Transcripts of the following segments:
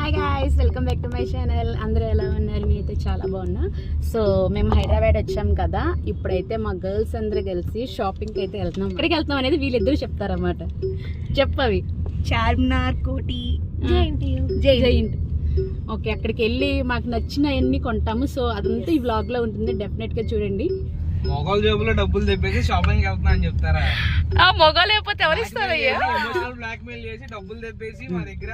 Hi guys, welcome back to my channel. అందరూ ఎలా ఉన్నారు? నేనైతే చాలా బాగున్నా. సో మేము హైదరాబాద్ వచ్చాం కదా, ఇప్పుడైతే మా గర్ల్స్ అందరూ కలిసి షాపింగ్కి అయితే వెళ్తున్నాం. ఎక్కడికి వెళ్తున్నాం అనేది వీళ్ళిద్దరూ చెప్తారన్నమాట. చెప్పవి. చార్మినార్, కోటి, జైంట్. ఓకే, అక్కడికి వెళ్ళి మాకు నచ్చిన అన్ని కొంటాము. సో అదంతా ఈ వ్లాగ్ లో ఉంటుంది, డెఫినెట్ గా చూడండి. మొగల్ జేబులో డబ్బులు తెప్పేసి షాపింగ్ వెళ్తున్నా అని చెప్తారా? మొగలు లేకపోతే ఎవరు ఇస్తారయ్యా? ఎమోషనల్ బ్లాక్ మెయిల్ చేసి డబ్బులు తెప్పేసి మా దగ్గర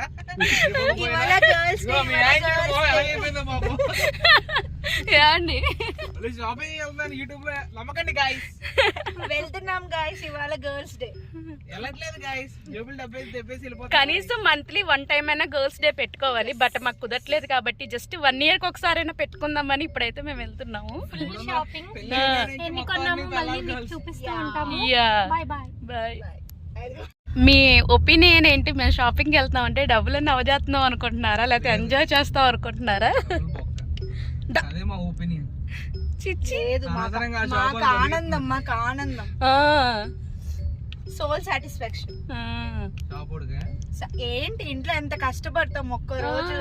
షాపింగ్ వెళ్తున్నాను యూట్యూబ్ లో నమ్మకండి గాయస్. వెళ్తున్నాం గాయస్, ఇవాళ గర్ల్స్ డే. వెళ్ళట్లేదు గాయస్, జేబులు డబ్బేసి తెప్పేసి వెళ్ళిపోతాం. కనీసం మంత్లీ 1 time అయినా గర్ల్స్ డే పెట్టుకోవాలి, బట్ మాకు కుదరట్లేదు కాబట్టి జస్ట్ 1 year కి ఒకసారి అయినా పెట్టుకుందామని ఇప్పుడైతే మేము వెళ్తున్నాము. మీ ఒపీనియన్ ఏంటి? మేము షాపింగ్కి వెళ్తాం అంటే డబ్బులన్నీ అవజేస్తున్నాం అనుకుంటున్నారా, లేకపోతే ఎంజాయ్ చేస్తాం అనుకుంటున్నారా? అదే మా ఒపీనియన్. మాకు ఆనందం, మాకు ఆనందం, సోల్ సాటిస్ఫాక్షన్. ఏంటి ఇంట్లో ఎంత కష్టపడతాం ఒక్క రోజు.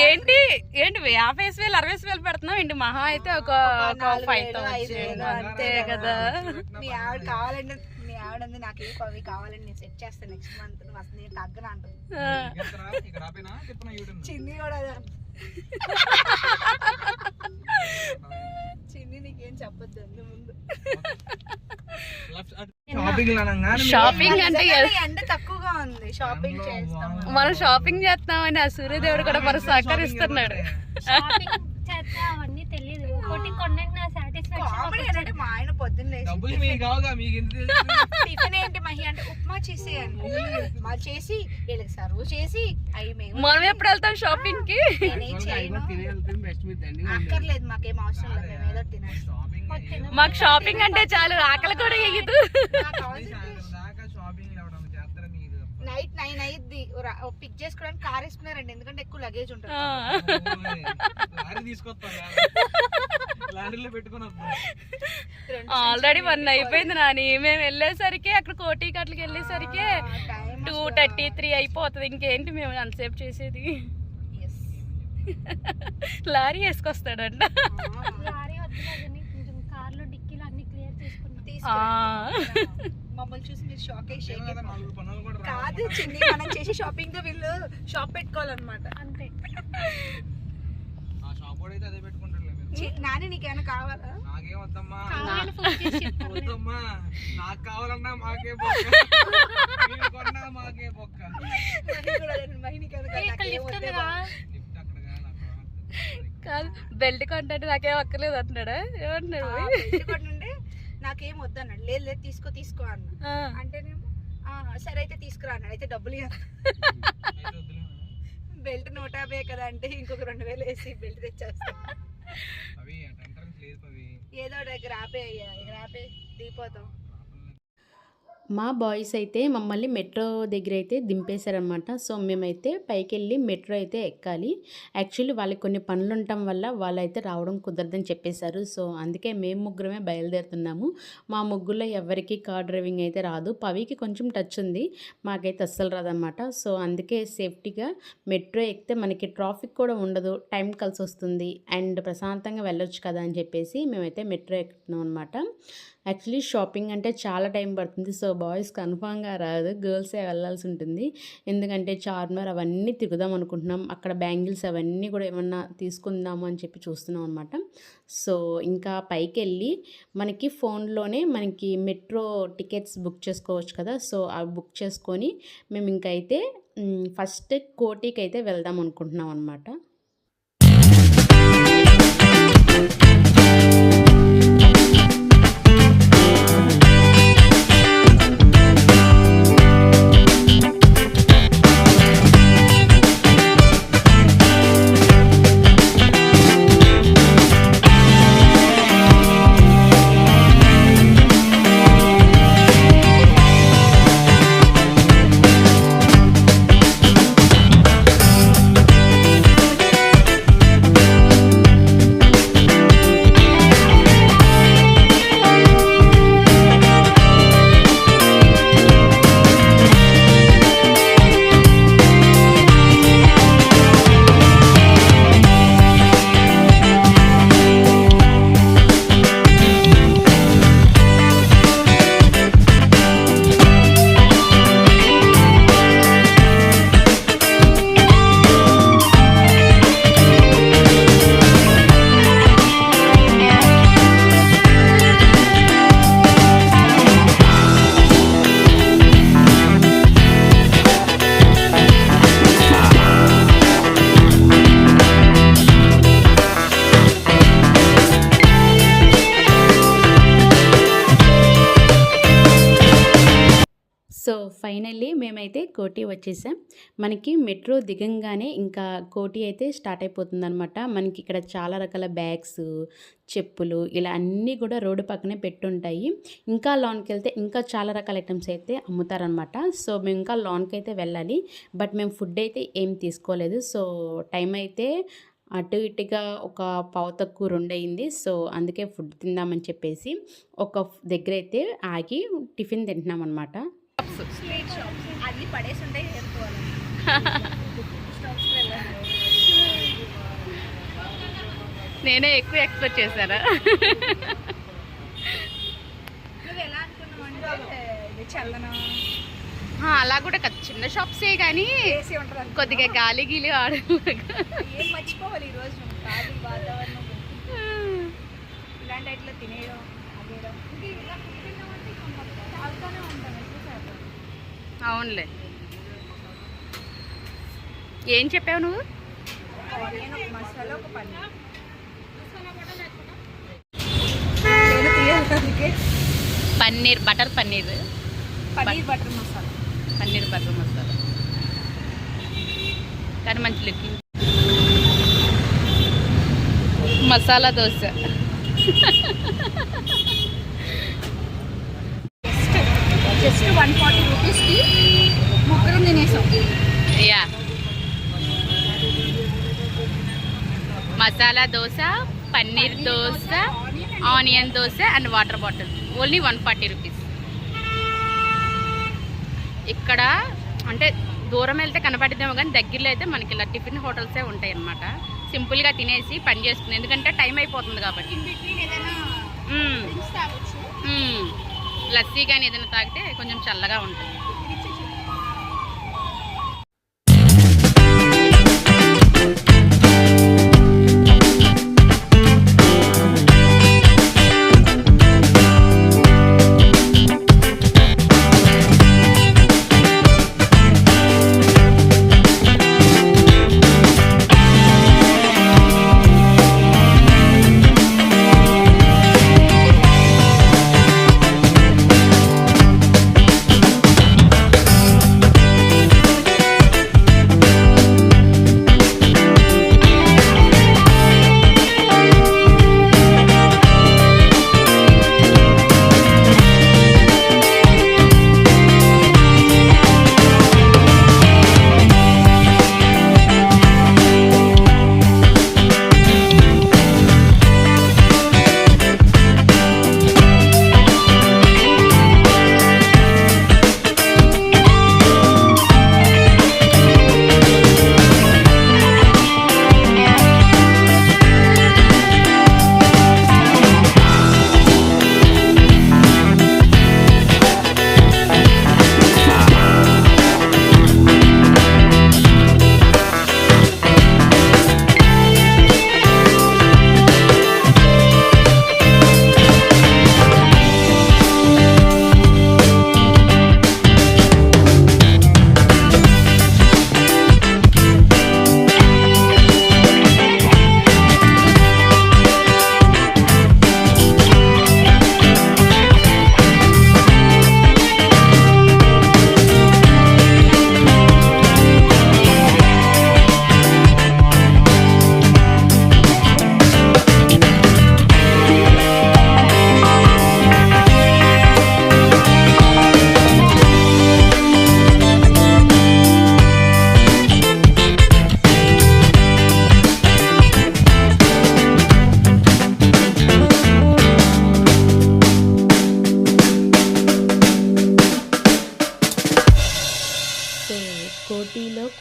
ఏంటి ఏంటి 50,000 60,000 పెడుతున్నాం ఏంటి? మహా అయితే ఒక 5,000 అంతే కదా. మీ ఆవిడ కావాలంటే మీ ఆవిడ నాకు ఏ పవి కావాలని నేను సెట్ చేస్తాను నెక్స్ట్ మంత్. నువ్వు అసలు నేను తగ్గన అంటుంది. చిన్ని కూడా చిన్ని నీకేం చెప్పొద్దు ముందు. షాపింగ్ అంటే ఎండ తక్కువగా ఉంది, షాపింగ్ చేస్తాం. మనం షాపింగ్ చేస్తామని ఆ సూర్యదేవుడు కూడా మనం సహకరిస్తున్నాడు. అవన్నీ తెలియదు. ఒకటి కొన్నాక నా సాటిస్ఫాక్షన్. మా ఆయన పొద్దున్న టిఫిన్ ఏంటి మహి అంటే ఉప్మా చేసేయండి, మా చేసి వీళ్ళకి సర్వ్ చేసి అవి మేము. మనం ఎప్పుడు వెళ్తాం షాపింగ్ కి? అక్కర్లేదు, మాకేం అవసరం లేదు, మేము ఏదో తినేస్తాం. మాకు షాపింగ్ అంటే చాలు, ఆకలి కూడా వేయదు. నైట్ 9 అయ్యిద్ది పిక్ చేసుకోవడానికి కార్ వేసుకున్నారండి, ఎందుకంటే ఎక్కువ లగేజ్ ఉంటుంది. ఆల్రెడీ 1 అయిపోయింది నాని. మేము వెళ్ళేసరికి అక్కడ కోటి కట్లకి వెళ్ళేసరికి 2:33 అయిపోతుంది. ఇంకేంటి మేము అంతసేపు చేసేది? లారీ వేసుకొస్తాడంట. కార్లో డిక్కీలు అన్ని క్లియర్ చేసుకున్నాం. మమ్మల్ని చూసి మీరు షాక్ అయ్యి షేక్ కాదు చిన్ని, మనం చేసే షాపింగ్ తో వీళ్ళు షాప్ పెట్టుకోవాలన్నమాట. అంతే. నాని నీకేమైనా కావాలా? నాకేం వద్దమ్మా, వద్దమ్మా, నాకు కావాలన్నా మాకే మాకే బొక్క. కాదు, బెల్ట్ కొంటే నాకేం అక్కర్లేదు అంటున్నాడా? ఏమంటున్నాడు? నాకేం వద్దు అన్నాడు. లేదు లేదు తీసుకో తీసుకో అన్న అంటేనేమో సరే అయితే తీసుకురా అన్నాడు. అయితే డబ్బులు బెల్ట్ 150 కదా అంటే ఇంకొక 2,000 వేసి బెల్ట్ తెచ్చేస్తా. ఏదో దగ్గర ఆపే దిగిపోతాం. మా బాయ్స్ అయితే మమ్మల్ని మెట్రో దగ్గర అయితే దింపేశారనమాట. సో మేమైతే పైకి వెళ్ళి మెట్రో అయితే ఎక్కాలి. యాక్చువల్లీ వాళ్ళకి కొన్ని పనులు ఉండటం వల్ల వాళ్ళైతే రావడం కుదరదని చెప్పేశారు. సో అందుకే మేము ముగ్గురమే బయలుదేరుతున్నాము. మా ముగ్గురులో ఎవరికి కార్ డ్రైవింగ్ అయితే రాదు. పవికి కొంచెం టచ్ ఉంది, మాకైతే అస్సలు రాదనమాట. సో అందుకే సేఫ్టీగా మెట్రో ఎక్కితే మనకి ట్రాఫిక్ కూడా ఉండదు, టైం కలిసి వస్తుంది అండ్ ప్రశాంతంగా వెళ్ళొచ్చు కదా అని చెప్పేసి మేమైతే మెట్రో ఎక్కుతున్నాం అనమాట. యాక్చువల్లీ షాపింగ్ అంటే చాలా టైం పడుతుంది. సో బాయ్స్ కన్ఫామ్గా రాదు, గర్ల్సే వెళ్ళాల్సి ఉంటుంది. ఎందుకంటే చార్మినార్ అవన్నీ తిరుగుదాం అనుకుంటున్నాం. అక్కడ బ్యాంగిల్స్ అవన్నీ కూడా ఏమన్నా తీసుకుందాము అని చెప్పి చూస్తున్నాం అనమాట. సో ఇంకా పైకి వెళ్ళి మనకి ఫోన్లోనే మనకి మెట్రో టికెట్స్ బుక్ చేసుకోవచ్చు కదా. సో అవి బుక్ చేసుకొని మేము ఇంకైతే ఫస్ట్ కోటికి అయితే వెళ్దాం అనుకుంటున్నాం అనమాట. సో ఫైనల్లీ మేమైతే కోటి వచ్చేసాం. మనకి మెట్రో దిగంగానే ఇంకా కోటి అయితే స్టార్ట్ అయిపోతుందనమాట. మనకి ఇక్కడ చాలా రకాల బ్యాగ్స్, చెప్పులు ఇలా అన్నీ కూడా రోడ్డు పక్కనే పెట్టుంటాయి. ఇంకా లాన్కి వెళ్తే ఇంకా చాలా రకాల ఐటమ్స్ అయితే అమ్ముతారనమాట. సో మేము ఇంకా లాన్కి అయితే వెళ్ళాలి. బట్ మేము ఫుడ్ అయితే ఏం తీసుకోలేదు. సో టైం అయితే అటు ఇటుగా ఒక పావు తక్కువ 2 అయింది. సో అందుకే ఫుడ్ తిందామని చెప్పేసి ఒక దగ్గర అయితే ఆగి టిఫిన్ తింటున్నాం అనమాట. స్ట్రీట్ షాప్స్ అన్ని పడేసి ఉంటాయి ఏరుకోవాలి. స్టాప్స్కి వెళ్ళాలి. నేనే ఎక్కువ ఎక్స్పెక్ట్ చేశారా? నువ్వు ఎలా అనుకున్నావు అంటే ఇది చల్లన అలా కూడా కాదు, చిన్న షాప్సే కానీ ఏసీ ఉంటుంది కొద్దిగా గాలి గీలి ఆడు. ఏం మర్చిపోవాలి ఈరోజు గాలి వాతావరణం ఇలాంటి ఇట్లా తినేయడం అదేయడం ఇంకా ఇలా ఫుడ్ తిన్నామంటే తాగుతూనే ఉంటాం ఎక్కువసేపు. అవునులే. ఏం చెప్పావు నువ్వు? ఆనియన్ ఒక మసాలా ఒక పన్నీర్ నేను తీయాలి అందుకే paneer butter paneer butter masala paneer butter masala కానీ మంచి లుకింగ్. మసాలా దోశ జస్ట్ 140 రూపీస్కి ముగ్గురం తినేసాం. Yeah masala dosa, paneer dosa, onion dosa and water bottle only 140 rupees. ఇక్కడ అంటే దూరం వెళ్తే కనపడిద్దామో కానీ దగ్గరలో అయితే మనకి ఇలా టిఫిన్ హోటల్సే ఉంటాయి అన్నమాట. సింపుల్గా తినేసి పని చేసుకుంది, ఎందుకంటే టైం అయిపోతుంది కాబట్టి. లస్సీ కానీ ఏదైనా తాగితే కొంచెం చల్లగా ఉంటుంది.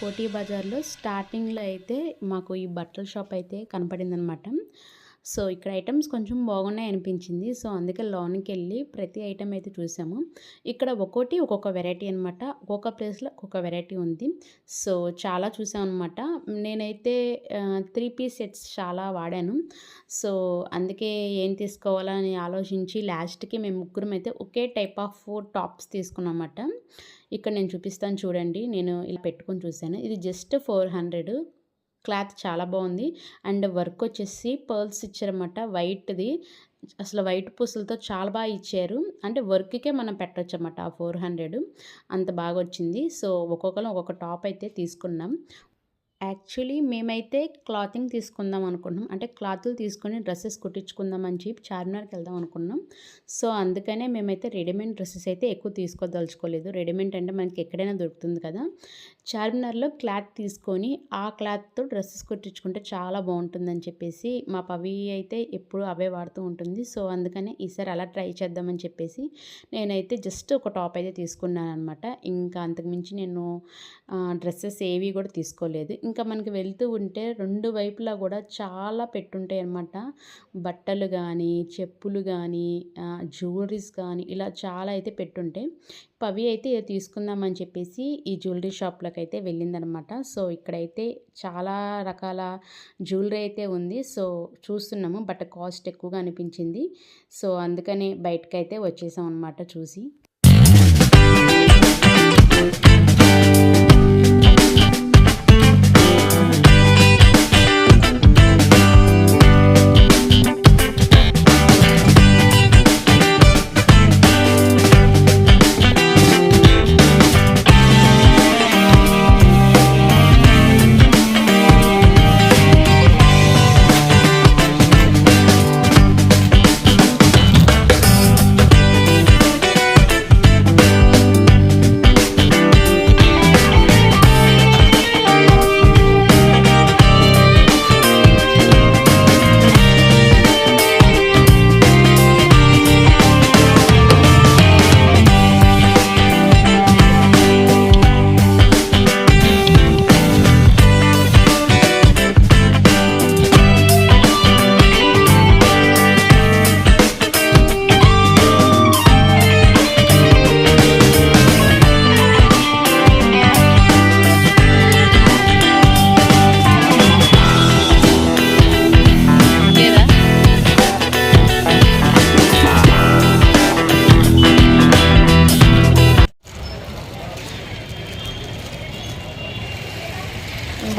కోటి బజార్లో స్టార్టింగ్లో అయితే మాకు ఈ బట్టల షాప్ అయితే కనపడిందనమాట. సో ఇక్కడ ఐటమ్స్ కొంచెం బాగున్నాయి అనిపించింది. సో అందుకే లోనికి వెళ్ళి ప్రతి ఐటమ్ అయితే చూసాము. ఇక్కడ ఒక్కోటి ఒక్కొక్క వెరైటీ అనమాట. ఒక్కొక్క ప్లేస్లో ఒక్కొక్క వెరైటీ ఉంది. సో చాలా చూసాం అనమాట. నేనైతే 3 పీస్ సెట్స్ చాలా వాడాను. సో అందుకే ఏం తీసుకోవాలని ఆలోచించి లాస్ట్కి మేము ముగ్గురం అయితే ఒకే టైప్ ఆఫ్ టాప్స్ తీసుకున్నామన్నమాట. ఇక్కడ నేను చూపిస్తాను చూడండి. నేను ఇలా పెట్టుకొని చూసాను. ఇది జస్ట్ 400. క్లాత్ చాలా బాగుంది. అండ్ వర్క్ వచ్చేసి పర్ల్స్ ఇచ్చారన్నమాట వైట్ది. అసలు వైట్ పూసలతో చాలా బాగా ఇచ్చారు. అంటే వర్క్‌కే మనం పెట్టొచ్చన్నమాట ఆ 400 అంత బాగొచ్చింది. సో, ఒక్కొక్కళ్ళం ఒక్కొక్క టాప్ అయితే తీసుకున్నాం. యాక్చువల్లీ మేమైతే క్లాతింగ్ తీసుకుందాం అనుకున్నాం. అంటే క్లాతులు తీసుకొని డ్రెసెస్ కుట్టించుకుందాం అని చెప్పి చార్మినార్‌కి వెళ్దాం అనుకున్నాం. సో, అందుకనే మేమైతే రెడీమేడ్ డ్రెసెస్ అయితే ఎక్కువ తీసుకోదలుచుకోలేదు. రెడీమేడ్ అంటే మనకి ఎక్కడైనా దొరుకుతుంది కదా! చార్మినార్‌లో క్లాత్ తీసుకొని ఆ క్లాత్‌తో డ్రెసెస్ కుట్టించుకుంటే చాలా బాగుంటుందని చెప్పేసి మా పవి అయితే ఎప్పుడు అవే వాడుతూ ఉంటుంది. సో, అందుకనే ఈసారి అలా ట్రై చేద్దామని చెప్పేసి నేనైతే జస్ట్ ఒక టాప్ అయితే తీసుకున్నాననమాట. ఇంకా అంతకుమించి నేను డ్రెస్సెస్ ఏవి కూడా తీసుకోలేదు. ఇంకా మనకి వెళ్తూ ఉంటే 2 వైపులా కూడా చాలా పెట్టుంటాయన్నమాట. బట్టలు కానీ, చెప్పులు కానీ, జ్యువెలరీస్ కానీ ఇలా చాలా అయితే పెట్టుంటాయి. పవి అయితే తీసుకుందామని చెప్పేసి ఈ జ్యువెలరీ షాప్‌లోకి అయితే వెళ్ళిందనమాట. సో, ఇక్కడైతే చాలా రకాల జ్యువెలరీ అయితే ఉంది. సో, చూస్తున్నాము. బట్ కాస్ట్ ఎక్కువగా అనిపించింది. సో, అందుకని బయటకైతే వచ్చేసాం అనమాట చూసి.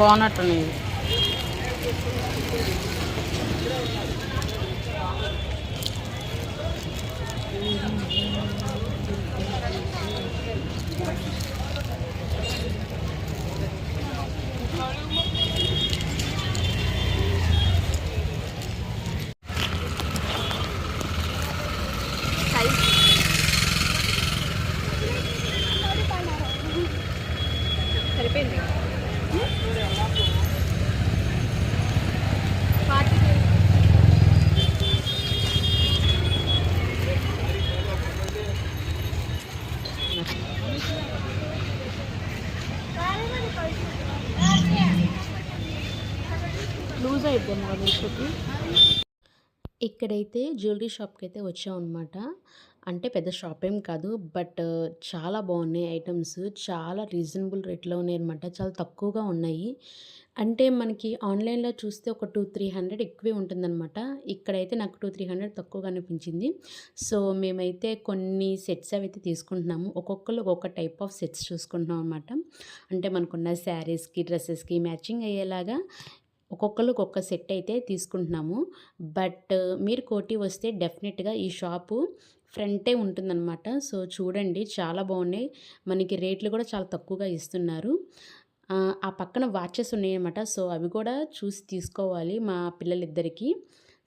బాగున్నట్టున్నాయి. సరిపోయింది. లూజ్ అయిపోయింది కదా. ఇక్కడైతే జ్యువెలరీ షాప్‌కి అయితే వచ్చామన్నమాట. అంటే పెద్ద షాప్ ఏం కాదు. బట్ చాలా బాగున్నాయి ఐటమ్స్. చాలా రీజనబుల్ రేట్‌లో ఉన్నాయన్నమాట. చాలా తక్కువగా ఉన్నాయి. అంటే మనకి ఆన్‌లైన్‌లో చూస్తే ఒక 200-300 ఎక్కువే ఉంటుందన్నమాట. ఇక్కడైతే నాకు 200-300 తక్కువగా అనిపించింది. సో, మేమైతే కొన్ని సెట్స్ అవైతే తీసుకుంటున్నాము. ఒక్కొక్కళ్ళు ఒక్కొక్క టైప్ ఆఫ్ సెట్స్ చూసుకుంటున్నాం అన్నమాట. అంటే మనకున్న శారీస్‌కి, డ్రెసెస్‌కి మ్యాచింగ్ అయ్యేలాగా ఒక్కొక్కళ్ళు ఒక్కొక్క సెట్ అయితే తీసుకుంటున్నాము. బట్ మీరు కోటి వస్తే డెఫినెట్‌గా ఈ షాపు ఫ్రంటే ఉంటుందన్నమాట. సో, చూడండి చాలా బాగున్నాయి. మనకి రేట్లు కూడా చాలా తక్కువగా ఇస్తున్నారు. ఆ పక్కన వాచెస్ ఉన్నాయన్నమాట. సో, అవి కూడా చూసి తీసుకోవాలి మా పిల్లలిద్దరికీ.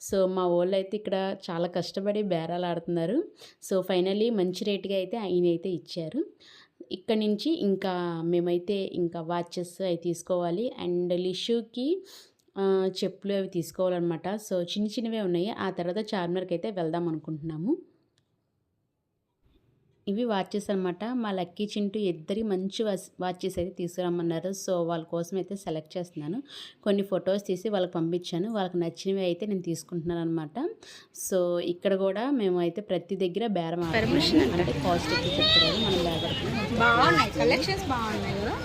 సో, మా వోళ్ళైతే ఇక్కడ చాలా కష్టపడి బేరాలాడుతున్నారు. సో, ఫైనల్లీ మంచి రేట్‌గా అయితే ఆయనైతే ఇచ్చారు. ఇక్కడి నుంచి ఇంకా మేమైతే ఇంకా వాచెస్ అవి తీసుకోవాలి. అండ్ లిషుకి చెప్పులు అవి తీసుకోవాలన్నమాట. సో, చిన్న చిన్నవే ఉన్నాయి. ఆ తర్వాత చార్మినార్‌కి అయితే వెళ్దాం అనుకుంటున్నాము. ఇవి వాచెస్ అనమాట. మా లక్కీ, చింటూ ఇద్దరి మంచి వాచెస్ అయితే తీసుకురమ్మన్నారు. సో, వాళ్ళ కోసం అయితే సెలెక్ట్ చేస్తున్నాను. కొన్ని ఫొటోస్ తీసి వాళ్ళకి పంపించాను. వాళ్ళకి నచ్చినవి అయితే నేను తీసుకుంటున్నాను అనమాట. సో, ఇక్కడ కూడా మేము అయితే ప్రతి దగ్గర బేరం అంటే కాస్ట్ ఎక్కువ చెప్తారు. మనం బేరం బాగున్నాయి, కలెక్షన్స్ బాగున్నాయి కదా.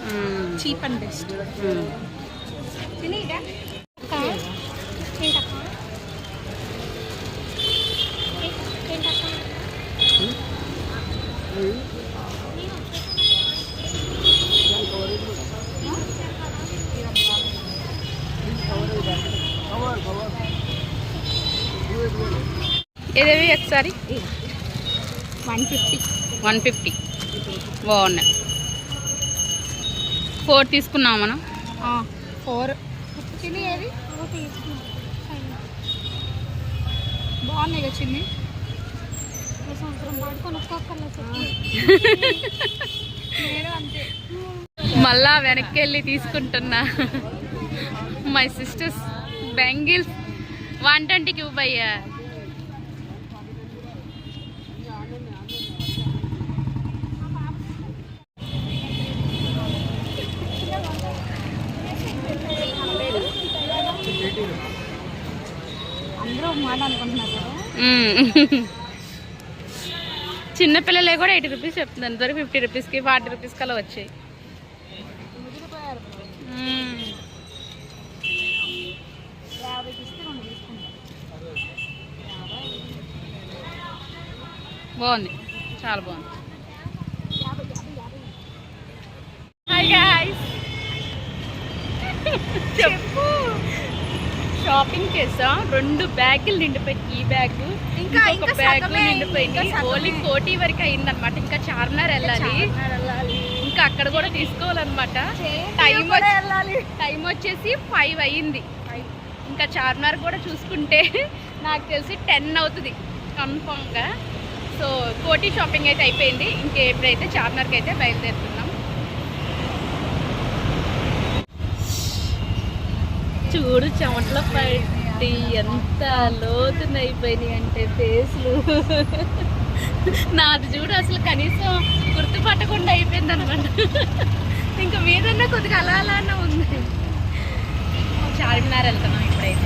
Cheap and best. తినేదా ఏదేవి ఒకసారి 150. 150 బాగున్నాయి. 4 తీసుకున్నాం మనం. 4 చిన్ని ఏవి బాగున్నాయి కదా చిన్ని. సంవత్సరం పాటు కొనుక్కోకర్లేదు. నేను అంతే. మళ్ళా వెనక్కి వెళ్ళి తీసుకుంటున్నా. మై సిస్టర్స్ బ్యాంగిల్స్ 120కి ఇవ్వయ్యా. అందరూ మాట అనుకుంటున్నారు. చిన్నపిల్లలే కూడా 80 రూపీస్ చెప్తున్నాను. ఇద్దరు 50 రూపీస్కి 40 రూపీస్కి అలా వచ్చాయి. బాగుంది, చాలా బాగుంది. హాయ్ గాయ్స్, చెప్పు. షాపింగ్ చేసా. 2 బ్యాగులు నిండిపోయి, ఈ బ్యాగ్ ఇంకా బ్యాగ్ నిండిపోయింది. ఓన్లీ 40 వరకు అయిందనమాట. ఇంకా చార్మినార్ వెళ్ళాలి. ఇంకా అక్కడ కూడా తీసుకోవాలన్నమాట. టైం వచ్చేసి 5 అయ్యింది. ఇంకా చార్మినార్ కూడా చూసుకుంటే నాకు తెలిసి 10 అవుతుంది కన్ఫామ్గా. సో కోటి షాపింగ్ అయితే అయిపోయింది. ఇంకెప్పుడైతే చార్మినార్కి అయితే బయలుదేరుతున్నాం. చూడు చెమటలో పట్టి ఎంత లోతున అయిపోయినాయి అంటే ఫేస్లు. నాది చూడు అసలు కనీసం గుర్తుపట్టకుండా అయిపోయింది అనమాట. ఇంకా మీదన్నా కొద్దిగా అలా అలానే ఉంది. చార్మినార్ వెళ్తున్నాం ఇప్పుడైతే.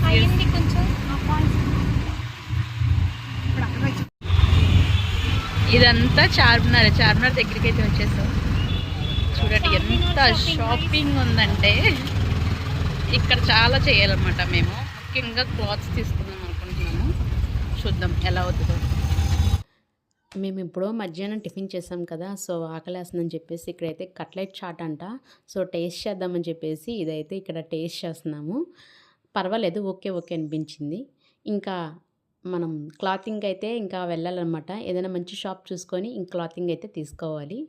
అయింది కొంచెం. ఇదంతా చార్మినార్. చార్మినార్ దగ్గరికి అయితే వచ్చేసాం. చూడండి ఎంత షాపింగ్ ఉందంటే. ఇక్కడ చాలా చేయాలన్నమాట. మేము ముఖ్యంగా క్లాత్స్ తీసుకుందాం అనుకుంటున్నాము. చూద్దాం ఎలా అవుతుందో. మేము ఇప్పుడు మధ్యాహ్నం టిఫిన్ చేసాం కదా, సో ఆకలేస్తుందని చెప్పేసి ఇక్కడైతే కట్లెట్ చాట్ అంట. సో టేస్ట్ చేద్దామని చెప్పేసి ఇదైతే ఇక్కడ టేస్ట్ చేస్తున్నాము. పర్వాలేదు, ఓకే ఓకే అనిపించింది. ఇంకా మనం క్లాతింగ్ అయితే ఇంకా వెళ్ళాలన్నమాట. ఏదైనా మంచి షాప్ చూసుకొని ఇంక క్లాతింగ్ అయితే తీసుకోవాలి.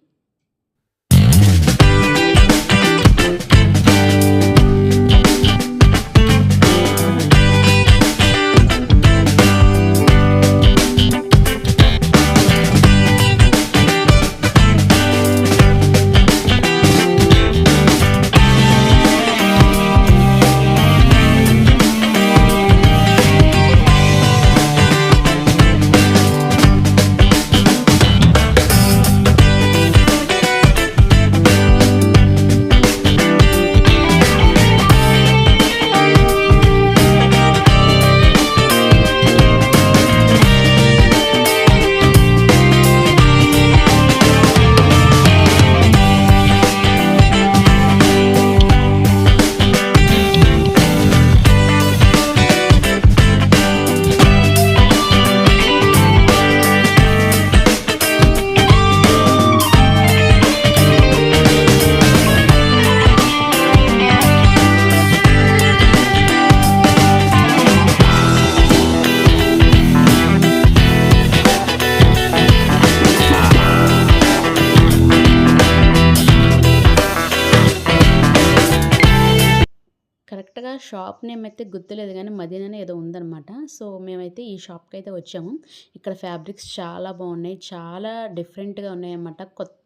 కరెక్ట్గా షాప్ నేమ్ అయితే గుర్తులేదు కానీ మదీనానే ఏదో ఉందన్నమాట. సో మేమైతే ఈ షాప్కి అయితే వచ్చాము. ఇక్కడ ఫ్యాబ్రిక్స్ చాలా బాగున్నాయి, చాలా డిఫరెంట్గా ఉన్నాయి అన్నమాట. కొత్త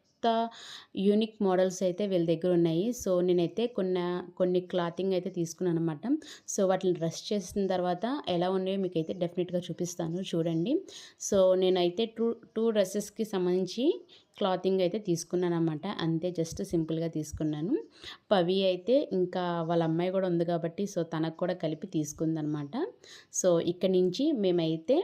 యూనిక్ మోడల్స్ అయితే వీళ్ళ దగ్గర ఉన్నాయి. సో నేనైతే కొన్ని క్లాతింగ్ అయితే తీసుకున్నాను అనమాట. సో వాటిని డ్రెస్ చేసిన తర్వాత ఎలా ఉన్నాయో మీకైతే డెఫినెట్గా చూపిస్తాను, చూడండి. సో నేనైతే టూ డ్రెస్సెస్కి సంబంధించి క్లాతింగ్ అయితే తీసుకున్నాను అనమాట. అంతే, జస్ట్ సింపుల్గా తీసుకున్నాను. పవి అయితే ఇంకా వాళ్ళ అమ్మాయి కూడా ఉంది కాబట్టి సో తనకు కూడా కలిపి తీసుకుందనమాట. సో ఇక్కడ నుంచి మేమైతే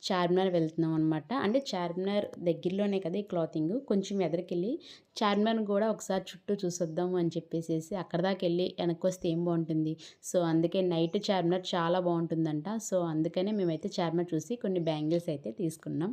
చార్మినార్ వెళ్తున్నాం అనమాట. అంటే చార్మినార్ దగ్గరలోనే కదా ఈ క్లాతింగ్. కొంచెం ఎదరికెళ్ళి చార్మినార్ కూడా ఒకసారి చుట్టూ చూసొద్దాము అని చెప్పేసి అక్కడ దాకా వెళ్ళి వెనక్కి వస్తే ఏం బాగుంటుంది. సో అందుకే నైట్ చార్మినార్ చాలా బాగుంటుందంట. సో అందుకనే మేమైతే చార్మినార్ చూసి కొన్ని బ్యాంగిల్స్ అయితే తీసుకున్నాం.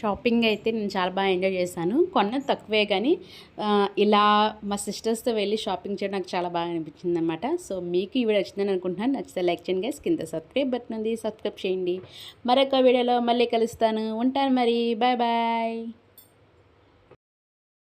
షాపింగ్ అయితే నేను చాలా బాగా ఎంజాయ్ చేశాను. కొన్నది తక్కువే కానీ ఇలా మా సిస్టర్స్తో వెళ్ళి షాపింగ్ చేయడం నాకు చాలా బాగా అనిపించింది అనమాట. సో మీకు ఈ వీడియో వచ్చిందని అనుకుంటున్నాను. నచ్చితే లైక్ చేయండి గైస్. కింద సబ్స్క్రైబ్ బటన్ ఉంది, సబ్స్క్రైబ్ చేయండి. మరొక వీడియోలో మళ్ళీ కలుస్తాను. ఉంటాను మరి. Bye bye.